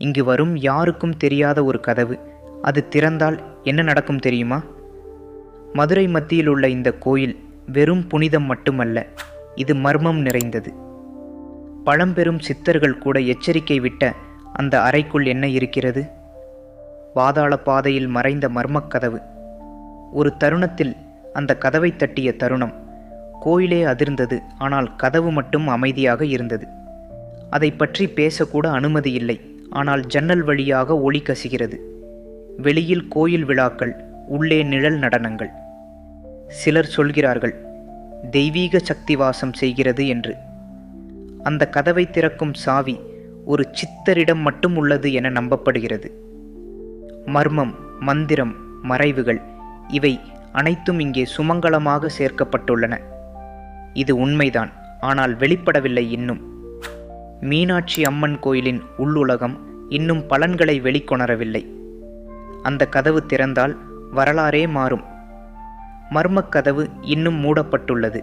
இங்கு வரும் யாருக்கும் தெரியாத ஒரு கதவு. அது திறந்தால் என்ன நடக்கும் தெரியுமா? மதுரை மத்தியில் உள்ள இந்த கோயில் வெறும் புனிதம் மட்டுமல்ல, இது மர்மம் நிறைந்தது. பழம்பெரும் சித்தர்கள் கூட எச்சரிக்கை விட்ட அந்த அறைக்குள் என்ன இருக்கிறது? பாதாள பாதையில் மறைந்த மர்மக்கதவு. ஒரு தருணத்தில் அந்த கதவை தட்டிய தருணம். கோயிலே அதிர்ந்தது. ஆனால் கதவு மட்டும் அமைதியாக இருந்தது. அதை பற்றி பேசக்கூட அனுமதி இல்லை. ஆனால் ஜன்னல் வழியாக ஒளி கசிகிறது. வெளியில் கோயில் விழாக்கள், உள்ளே நிழல் நடனங்கள். சிலர் சொல்கிறார்கள் தெய்வீக சக்தி வாசம் செய்கிறது என்று. அந்த கதவை திறக்கும் சாவி ஒரு சித்தரிடம் மட்டும் உள்ளது என நம்பப்படுகிறது. மர்மம், மந்திரம், மறைவுகள் இவை அனைத்தும் இங்கே சுமங்கலமாக சேர்க்கப்பட்டுள்ளன. இது உண்மைதான், ஆனால் வெளிப்படவில்லை இன்னும். மீனாட்சி அம்மன் கோயிலின் உள்ளுலகம் இன்னும் பலன்களை வெளிக்கொணரவில்லை. அந்த கதவு திறந்தால் வரலாறே மாறும். மர்மக்கதவு இன்னும் மூடப்பட்டுள்ளது.